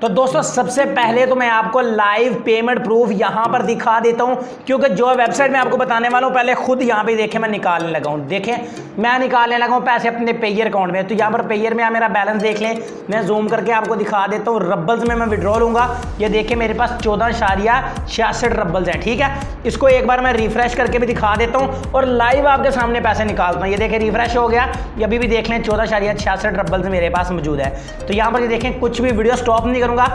तो दोस्तों सबसे पहले तो मैं आपको लाइव पेमेंट प्रूफ यहां पर दिखा देता हूं, क्योंकि जो वेबसाइट मैं आपको बताने वाला हूं पहले खुद यहां पे देखें मैं निकालने लगा हूं। देखें मैं निकालने लगा हूं पैसे अपने पेयर अकाउंट में। तो यहां पर पेयर में आप मेरा बैलेंस देख लें, मैं जूम करके आपको दिखा देता हूं। रब्बल्स में मैं विड्रॉ लूंगा, ये देखें मेरे पास 14.66 रब्बल्स हैं। ठीक है, इसको एक बार मैं रिफ्रेश करके भी दिखा देता हूं और लाइव आपके सामने पैसे निकालता हूं। ये देखें रिफ्रेश हो गया, ये अभी भी देख लें 14.66 रब्बल्स मेरे पास मौजूद है। तो यहां पर ये देखें कुछ भी वीडियो स्टॉप नहीं करूंगा,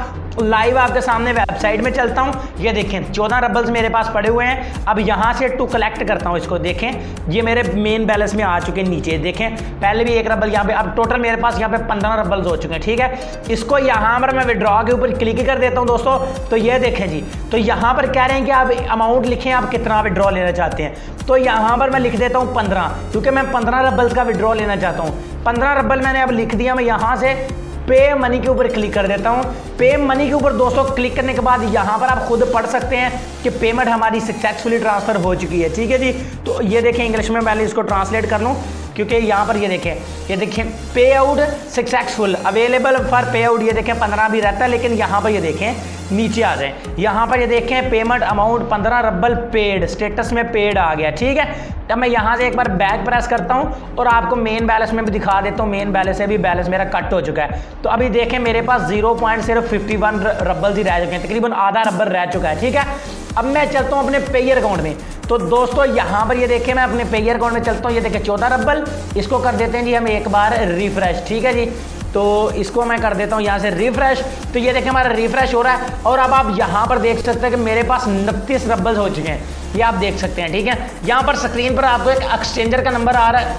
लाइव आपके सामने वेबसाइट में चलता हूं। ये देखें 14 रबल्स मेरे पास पड़े हुए हैं। अब यहां से टू कलेक्ट करता हूं इसको। देखें ये मेरे मेन बैलेंस में आ चुके हैं नीचे। देखें पहले भी 1 रबल यहां पे, अब टोटल मेरे पास यहां पे 15 रबल्स हो चुके हैं। ठीक है, इसको यहां पर मैं विड्रॉ के ऊपर क्लिक कर देता हूं दोस्तों। तो ये देखें जी, तो यहां पर कह रहे हैं कि आप अमाउंट लिखें, आप कितना विड्रॉ लेना चाहते हैं। तो यहां पर मैं लिख देता हूं 15, क्योंकि मैं 15 रबल्स का विड्रॉ लेना चाहता हूं। 15 रबल मैंने अब लिख दिया। मैं यहां से पे मनी के ऊपर क्लिक कर देता हूं। पे मनी के ऊपर दोस्तों क्लिक करने के बाद यहां पर आप खुद पढ़ सकते हैं कि पेमेंट हमारी सक्सेसफुली ट्रांसफर हो चुकी है। ठीक है जी, तो ये देखें इंग्लिश में पहले इसको ट्रांसलेट कर लूं, क्योंकि यहां पर ये देखें पे आउट सक्सेसफुल अवेलेबल फॉर पे आउट। ये देखें 15 भी रहता है, लेकिन यहां पर ये देखें नीचे आ जाए, यहां पर ये देखें payment amount 15 ruble paid, status में पेड आ गया। ठीक है, तब मैं यहां से एक बार बैक प्रेस करता हूं और आपको मेन बैलेंस में भी दिखा देता हूं। मेन बैलेंस से भी बैलेंस मेरा कट हो चुका है। तो अभी देखें मेरे पास 0.51 रबल्स ही रह चुके हैं, तकरीबन आधा रबल रह चुका है। ठीक है, अब मैं चलता हूं अपने पेयर अकाउंट में। तो दोस्तों यहां पर ये देखें मैं अपने पेयर अकाउंट में चलता हूं। ये देखें 14 रबल, इसको कर देते हैं जी हम एक बार रिफ्रेश। ठीक है जी, तो इसको मैं कर देता हूं यहां से रिफ्रेश। तो ये देखें हमारा रिफ्रेश हो रहा है और अब आप यहां पर देख सकते हैं कि मेरे पास 29 रबल्स हो चुके हैं, ये आप देख सकते हैं। ठीक है, यहां पर स्क्रीन पर आपको एक एक्सचेंजर का नंबर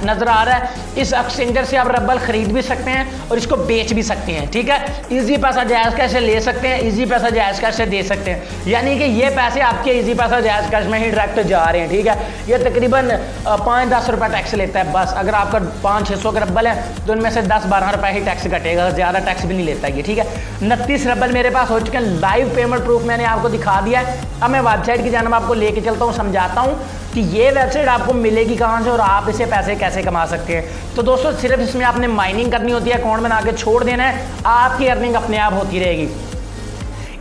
नजर आ रहा है। इस एक्सचेंजर से आप रबल खरीद भी सकते हैं और इसको बेच भी सकते हैं। ठीक है, इजी पैसा जायज़ कैश से ले सकते हैं, इजी पैसा जायज़ कैश से दे सकते हैं, यानी कि ये पैसे आपके इजी पैसा जायज़ कैश में ही डायरेक्ट जा रहे हैं। ठीक है, ये तकरीबन 5-10 रुपये टैक्स लेता है बस। अगर आपका 500-600 के रबल है तो उनमें से 10-12 रुपये ही टैक्स कटेगा, ज़्यादा टैक्स भी नहीं लेता ये। ठीक है, 29 रबल मेरे पास हो चुके हैं। लाइव पेमेंट प्रूफ मैंने आपको दिखा दिया है। अब मैं वेबसाइट की जानब आपको लेके चलता हूँ, समझाता हूँ कि ये वेबसाइट आपको मिलेगी कहाँ से और आप इसे पैसे कैसे कमा सकते हैं। तो दोस्तों सिर्फ इसमें आपने माइनिंग करनी होती है, अकाउंट बना के छोड़ देना है, आपकी अर्निंग अपने आप होती रहेगी।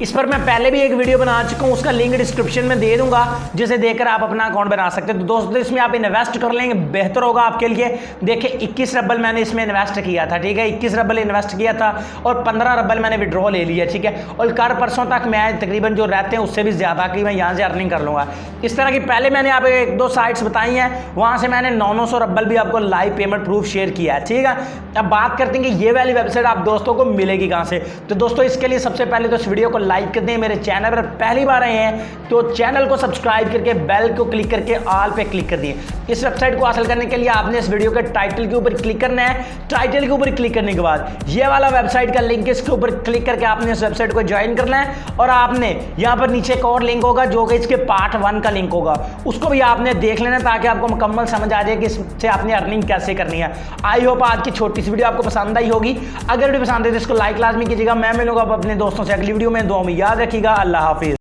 इस पर मैं पहले भी एक वीडियो बना चुका हूँ, उसका लिंक डिस्क्रिप्शन में दे दूंगा, जिसे देखकर आप अपना अकाउंट बना सकते हैं। तो दोस्तों इसमें आप इन्वेस्ट कर लेंगे, बेहतर होगा आपके लिए। देखिए 21 रबल मैंने इसमें इन्वेस्ट किया था। ठीक है, 21 रबल इन्वेस्ट किया था और 15 रबल मैंने विड्रॉ ले लिया। ठीक है, और कल परसों तक मैं तकरीबन जो रहते हैं उससे भी ज़्यादा की मैं यहाँ से अर्निंग कर लूँगा। इस तरह की पहले मैंने आप 1-2 साइट्स बताई हैं, वहाँ से मैंने 900 रबल भी आपको लाइव पेमेंट प्रूफ शेयर किया है। ठीक है, अब बात करते हैं कि ये वाली वेबसाइट आप दोस्तों को मिलेगी कहाँ से। तो दोस्तों इसके लिए सबसे पहले तो इस वीडियो को लाइक कर दें। मेरे चैनल पर पहली बार आए हैं तो चैनल को सब्सक्राइब करके बेल को क्लिक करके ऑल पे क्लिक कर दिए। इस वेबसाइट को हासिल करने के लिए आपने इस वीडियो के टाइटल के ऊपर क्लिक करना है। टाइटल के ऊपर क्लिक करने के बाद ये वाला वेबसाइट का लिंक, इसके ऊपर क्लिक करके आपने इस वेबसाइट को ज्वाइन करना है और आपने यहाँ पर नीचे एक और लिंक होगा जो कि इसके पार्ट 1 का लिंक होगा, उसको भी आपने देख लेना ताकि आपको मुकम्मल समझ आ जाए कि इससे आपने अर्निंग कैसे करनी है। आई होप आज की छोटी सी वीडियो आपको पसंद आई होगी। अगर वीडियो पसंद है तो इसको लाइक लाजमी कीजिएगा। मैं मिलूंगा अपने दोस्तों से अगली वीडियो में। दुआ में याद रखिएगा। अल्लाह हाफिज।